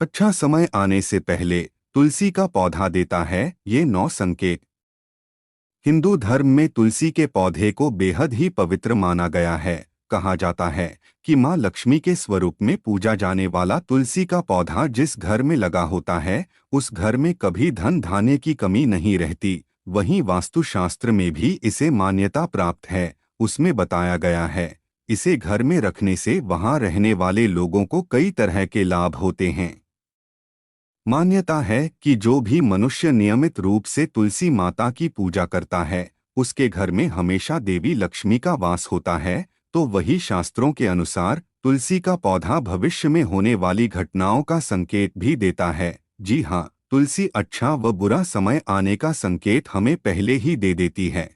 अच्छा समय आने से पहले तुलसी का पौधा देता है ये 9 संकेत। हिंदू धर्म में तुलसी के पौधे को बेहद ही पवित्र माना गया है। कहा जाता है कि माँ लक्ष्मी के स्वरूप में पूजा जाने वाला तुलसी का पौधा जिस घर में लगा होता है उस घर में कभी धन धान्य की कमी नहीं रहती। वहीं वास्तुशास्त्र में भी इसे मान्यता प्राप्त है। उसमें बताया गया है इसे घर में रखने से वहां रहने वाले लोगों को कई तरह के लाभ होते हैं। मान्यता है कि जो भी मनुष्य नियमित रूप से तुलसी माता की पूजा करता है उसके घर में हमेशा देवी लक्ष्मी का वास होता है। तो वही शास्त्रों के अनुसार तुलसी का पौधा भविष्य में होने वाली घटनाओं का संकेत भी देता है। जी हाँ, तुलसी अच्छा व बुरा समय आने का संकेत हमें पहले ही दे देती है।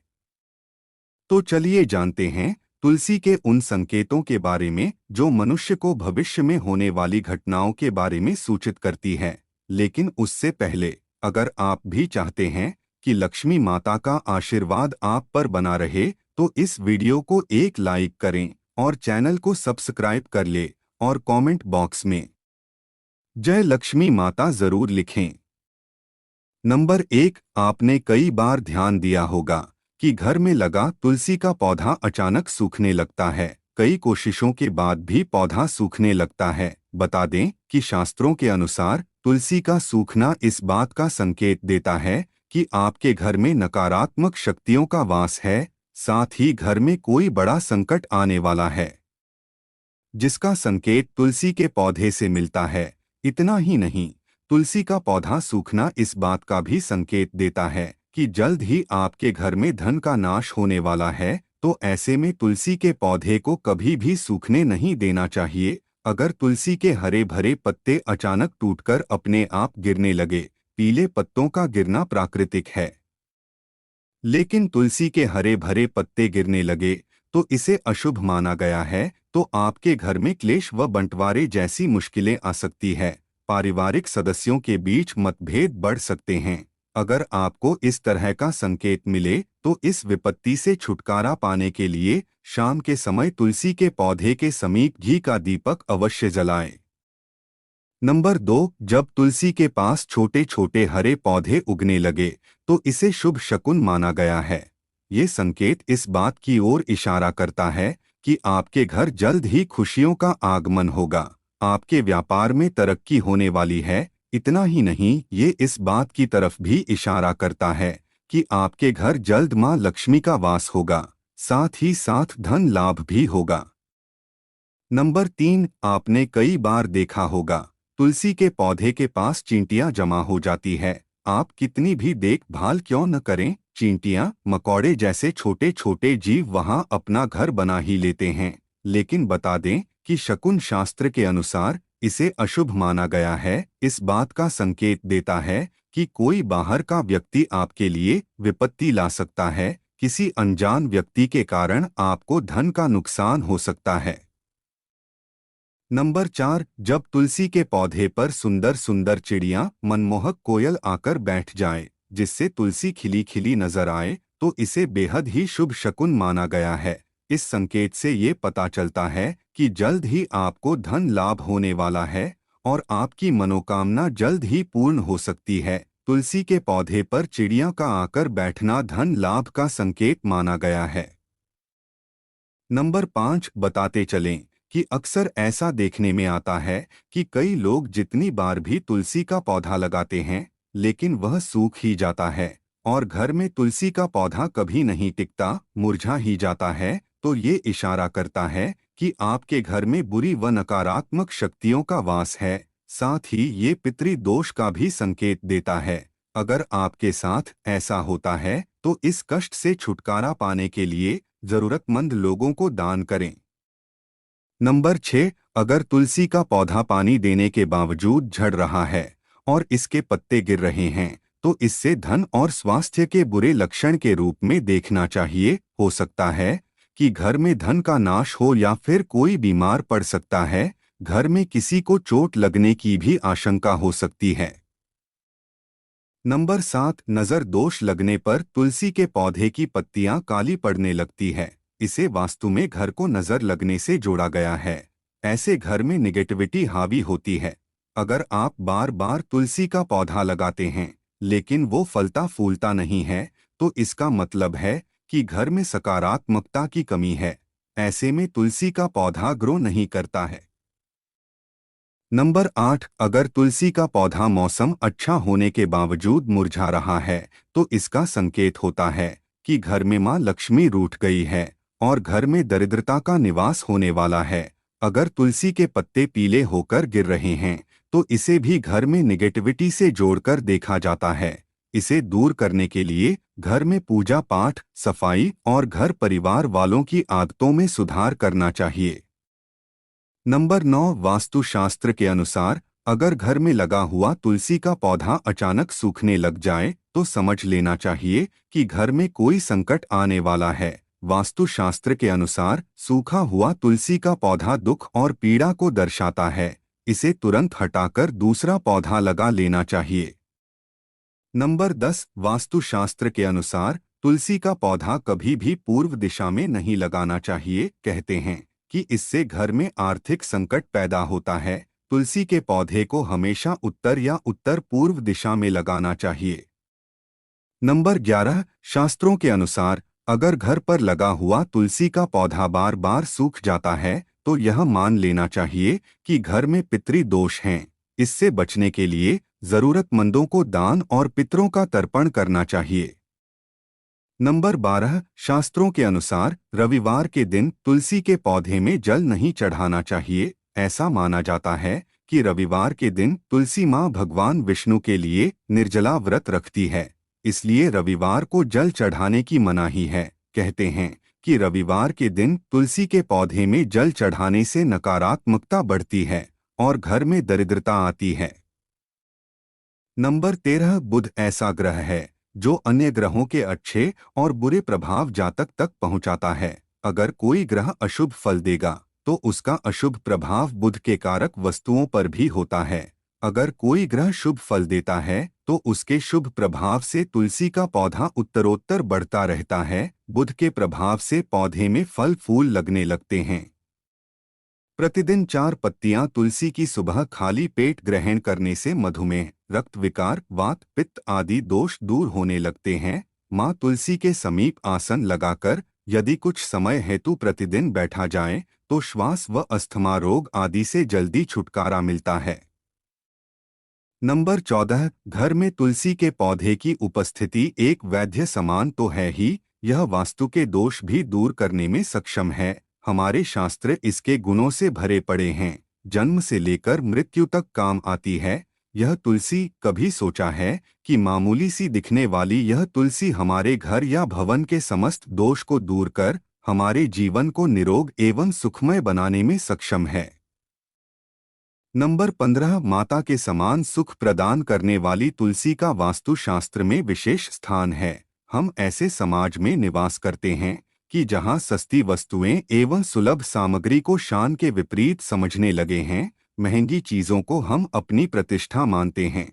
तो चलिए जानते हैं तुलसी के उन संकेतों के बारे में जो मनुष्य को भविष्य में होने वाली घटनाओं के बारे में सूचित करती है। लेकिन उससे पहले अगर आप भी चाहते हैं कि लक्ष्मी माता का आशीर्वाद आप पर बना रहे तो इस वीडियो को एक लाइक करें और चैनल को सब्सक्राइब कर ले और कमेंट बॉक्स में जय लक्ष्मी माता जरूर लिखें। नंबर 1, आपने कई बार ध्यान दिया होगा कि घर में लगा तुलसी का पौधा अचानक सूखने लगता है। कई कोशिशों के बाद भी पौधा सूखने लगता है। बता दें कि शास्त्रों के अनुसार तुलसी का सूखना इस बात का संकेत देता है कि आपके घर में नकारात्मक शक्तियों का वास है, साथ ही घर में कोई बड़ा संकट आने वाला है, जिसका संकेत तुलसी के पौधे से मिलता है। इतना ही नहीं, तुलसी का पौधा सूखना इस बात का भी संकेत देता है कि जल्द ही आपके घर में धन का नाश होने वाला है। तो ऐसे में तुलसी के पौधे को कभी भी सूखने नहीं देना चाहिए। अगर तुलसी के हरे भरे पत्ते अचानक टूटकर अपने आप गिरने लगे, पीले पत्तों का गिरना प्राकृतिक है, लेकिन तुलसी के हरे भरे पत्ते गिरने लगे तो इसे अशुभ माना गया है। तो आपके घर में क्लेश व बंटवारे जैसी मुश्किलें आ सकती है। पारिवारिक सदस्यों के बीच मतभेद बढ़ सकते हैं। अगर आपको इस तरह का संकेत मिले तो इस विपत्ति से छुटकारा पाने के लिए शाम के समय तुलसी के पौधे के समीप घी का दीपक अवश्य जलाएं। नंबर 2, जब तुलसी के पास छोटे छोटे हरे पौधे उगने लगे तो इसे शुभ शकुन माना गया है। ये संकेत इस बात की ओर इशारा करता है कि आपके घर जल्द ही खुशियों का आगमन होगा, आपके व्यापार में तरक्की होने वाली है। इतना ही नहीं, ये इस बात की तरफ भी इशारा करता है कि आपके घर जल्द माँ लक्ष्मी का वास होगा, साथ ही साथ धन लाभ भी होगा। नंबर 3, आपने कई बार देखा होगा तुलसी के पौधे के पास चींटियां जमा हो जाती है। आप कितनी भी देखभाल क्यों न करें, चींटियां मकोड़े जैसे छोटे छोटे जीव वहां अपना घर बना ही लेते हैं। लेकिन बता दें कि शकुन शास्त्र के अनुसार इसे अशुभ माना गया है। इस बात का संकेत देता है कि कोई बाहर का व्यक्ति आपके लिए विपत्ति ला सकता है। किसी अनजान व्यक्ति के कारण आपको धन का नुकसान हो सकता है। नंबर 4, जब तुलसी के पौधे पर सुंदर सुंदर चिड़ियां मनमोहक कोयल आकर बैठ जाए जिससे तुलसी खिली खिली नजर आए तो इसे बेहद ही शुभ शकुन माना गया है। इस संकेत से ये पता चलता है कि जल्द ही आपको धन लाभ होने वाला है और आपकी मनोकामना जल्द ही पूर्ण हो सकती है। तुलसी के पौधे पर चिड़िया का आकर बैठना धन लाभ का संकेत माना गया है। नंबर 5, बताते चलें कि अक्सर ऐसा देखने में आता है कि कई लोग जितनी बार भी तुलसी का पौधा लगाते हैं लेकिन वह सूख ही जाता है और घर में तुलसी का पौधा कभी नहीं टिकता, मुरझा ही जाता है। तो ये इशारा करता है कि आपके घर में बुरी व नकारात्मक शक्तियों का वास है। साथ ही ये पितृदोष का भी संकेत देता है। अगर आपके साथ ऐसा होता है तो इस कष्ट से छुटकारा पाने के लिए जरूरतमंद लोगों को दान करें। नंबर 6, अगर तुलसी का पौधा पानी देने के बावजूद झड़ रहा है और इसके पत्ते गिर रहे हैं तो इससे धन और स्वास्थ्य के बुरे लक्षण के रूप में देखना चाहिए। हो सकता है कि घर में धन का नाश हो या फिर कोई बीमार पड़ सकता है। घर में किसी को चोट लगने की भी आशंका हो सकती है। नंबर 7, नज़र दोष लगने पर तुलसी के पौधे की पत्तियां काली पड़ने लगती है। इसे वास्तु में घर को नज़र लगने से जोड़ा गया है। ऐसे घर में निगेटिविटी हावी होती है। अगर आप बार बार तुलसी का पौधा लगाते हैं लेकिन वो फलता फूलता नहीं है, तो इसका मतलब है कि घर में सकारात्मकता की कमी है। ऐसे में तुलसी का पौधा ग्रो नहीं करता है। नंबर 8, अगर तुलसी का पौधा मौसम अच्छा होने के बावजूद मुरझा रहा है, तो इसका संकेत होता है कि घर में मां लक्ष्मी रूठ गई है और घर में दरिद्रता का निवास होने वाला है। अगर तुलसी के पत्ते पीले होकर गिर रहे हैं, तो इसे भी घर में निगेटिविटी से जोड़कर देखा जाता है। इसे दूर करने के लिए घर में पूजा पाठ, सफाई और घर परिवार वालों की आदतों में सुधार करना चाहिए। नंबर 9, वास्तुशास्त्र के अनुसार अगर घर में लगा हुआ तुलसी का पौधा अचानक सूखने लग जाए, तो समझ लेना चाहिए कि घर में कोई संकट आने वाला है। वास्तुशास्त्र के अनुसार सूखा हुआ तुलसी का पौधा दुख और पीड़ा को दर्शाता है। इसे तुरंत हटाकर दूसरा पौधा लगा लेना चाहिए। नंबर 10, वास्तुशास्त्र के अनुसार तुलसी का पौधा कभी भी पूर्व दिशा में नहीं लगाना चाहिए। कहते हैं कि इससे घर में आर्थिक संकट पैदा होता है। तुलसी के पौधे को हमेशा उत्तर या उत्तर पूर्व दिशा में लगाना चाहिए। नंबर 11, शास्त्रों के अनुसार अगर घर पर लगा हुआ तुलसी का पौधा बार बार सूख जाता है, तो यह मान लेना चाहिए कि घर में पितृ दोष हैं। इससे बचने के लिए जरूरतमंदों को दान और पितरों का तर्पण करना चाहिए। नंबर 12, शास्त्रों के अनुसार रविवार के दिन तुलसी के पौधे में जल नहीं चढ़ाना चाहिए। ऐसा माना जाता है कि रविवार के दिन तुलसी मां भगवान विष्णु के लिए निर्जला व्रत रखती है, इसलिए रविवार को जल चढ़ाने की मनाही है। कहते हैं कि रविवार के दिन तुलसी के पौधे में जल चढ़ाने से नकारात्मकता बढ़ती है और घर में दरिद्रता आती है। नंबर 13, बुध ऐसा ग्रह है जो अन्य ग्रहों के अच्छे और बुरे प्रभाव जातक तक पहुंचाता है। अगर कोई ग्रह अशुभ फल देगा, तो उसका अशुभ प्रभाव बुध के कारक वस्तुओं पर भी होता है। अगर कोई ग्रह शुभ फल देता है, तो उसके शुभ प्रभाव से तुलसी का पौधा उत्तरोत्तर बढ़ता रहता है। बुध के प्रभाव से पौधे में फल फूल लगने लगते हैं। प्रतिदिन 4 पत्तियां तुलसी की सुबह खाली पेट ग्रहण करने से मधुमेह, रक्त विकार, वात, पित्त आदि दोष दूर होने लगते हैं। मां तुलसी के समीप आसन लगाकर यदि कुछ समय हेतु प्रतिदिन बैठा जाए, तो श्वास व अस्थमा रोग आदि से जल्दी छुटकारा मिलता है। नंबर 14, घर में तुलसी के पौधे की उपस्थिति एक वैद्य समान तो है ही, यह वास्तु के दोष भी दूर करने में सक्षम है। हमारे शास्त्र इसके गुणों से भरे पड़े हैं। जन्म से लेकर मृत्यु तक काम आती है यह तुलसी। कभी सोचा है कि मामूली सी दिखने वाली यह तुलसी हमारे घर या भवन के समस्त दोष को दूर कर हमारे जीवन को निरोग एवं सुखमय बनाने में सक्षम है। नंबर 15, माता के समान सुख प्रदान करने वाली तुलसी का वास्तुशास्त्र में विशेष स्थान है। हम ऐसे समाज में निवास करते हैं कि जहां सस्ती वस्तुएं एवं सुलभ सामग्री को शान के विपरीत समझने लगे हैं। महंगी चीजों को हम अपनी प्रतिष्ठा मानते हैं।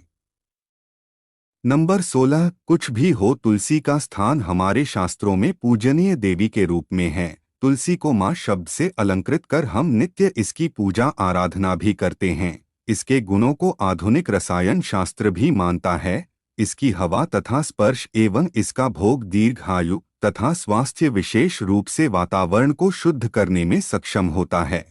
नंबर 16, कुछ भी हो तुलसी का स्थान हमारे शास्त्रों में पूजनीय देवी के रूप में है। तुलसी को मां शब्द से अलंकृत कर हम नित्य इसकी पूजा आराधना भी करते हैं। इसके गुणों को आधुनिक रसायन शास्त्र भी मानता है। इसकी हवा तथा स्पर्श एवं इसका भोग दीर्घायु तथा स्वास्थ्य विशेष रूप से वातावरण को शुद्ध करने में सक्षम होता है।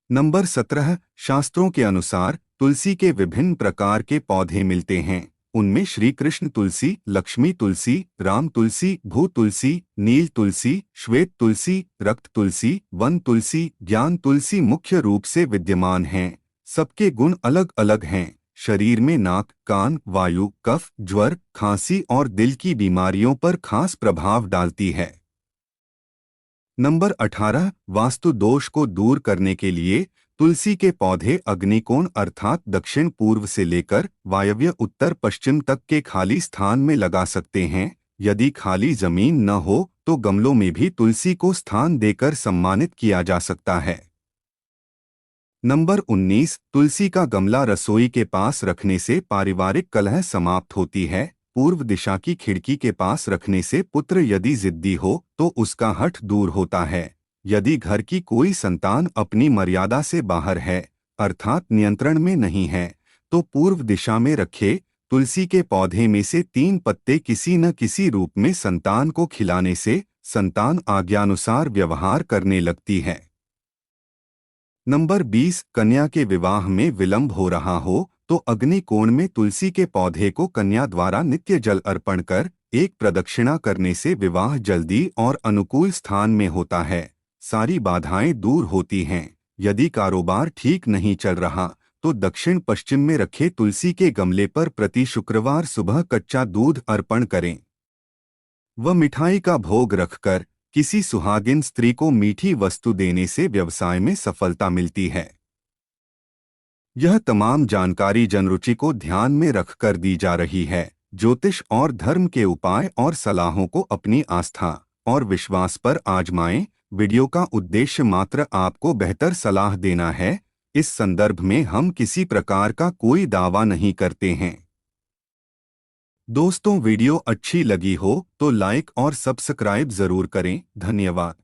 नंबर 17, शास्त्रों के अनुसार तुलसी के विभिन्न प्रकार के पौधे मिलते हैं। उनमें श्री कृष्ण तुलसी, लक्ष्मी तुलसी, राम तुलसी, भू तुलसी, नील तुलसी, श्वेत तुलसी, रक्त तुलसी, वन तुलसी, ज्ञान तुलसी मुख्य रूप से विद्यमान हैं। सबके गुण अलग अलग हैं। शरीर में नाक, कान, वायु, कफ, ज्वर, खांसी और दिल की बीमारियों पर खास प्रभाव डालती है। नंबर 18, वास्तु दोष को दूर करने के लिए तुलसी के पौधे अग्निकोण अर्थात दक्षिण पूर्व से लेकर वायव्य उत्तर पश्चिम तक के खाली स्थान में लगा सकते हैं। यदि खाली जमीन न हो तो गमलों में भी तुलसी को स्थान देकर सम्मानित किया जा सकता है। नंबर 19, तुलसी का गमला रसोई के पास रखने से पारिवारिक कलह समाप्त होती है। पूर्व दिशा की खिड़की के पास रखने से पुत्र यदि जिद्दी हो तो उसका हठ दूर होता है। यदि घर की कोई संतान अपनी मर्यादा से बाहर है, अर्थात नियंत्रण में नहीं है, तो पूर्व दिशा में रखे तुलसी के पौधे में से 3 पत्ते किसी न किसी रूप में संतान को खिलाने से संतान आज्ञानुसार व्यवहार करने लगती है। नंबर 20, कन्या के विवाह में विलंब हो रहा हो तो अग्नि कोण में तुलसी के पौधे को कन्या द्वारा नित्य जल अर्पण कर एक प्रदक्षिणा करने से विवाह जल्दी और अनुकूल स्थान में होता है, सारी बाधाएं दूर होती हैं। यदि कारोबार ठीक नहीं चल रहा तो दक्षिण पश्चिम में रखे तुलसी के गमले पर प्रति शुक्रवार सुबह कच्चा दूध अर्पण करें व मिठाई का भोग रखकर किसी सुहागिन स्त्री को मीठी वस्तु देने से व्यवसाय में सफलता मिलती है। यह तमाम जानकारी जनरुचि को ध्यान में रखकर दी जा रही है। ज्योतिष और धर्म के उपाय और सलाहों को अपनी आस्था और विश्वास पर आजमाएं। वीडियो का उद्देश्य मात्र आपको बेहतर सलाह देना है। इस संदर्भ में हम किसी प्रकार का कोई दावा नहीं करते हैं। दोस्तों, वीडियो अच्छी लगी हो तो लाइक और सब्सक्राइब जरूर करें। धन्यवाद।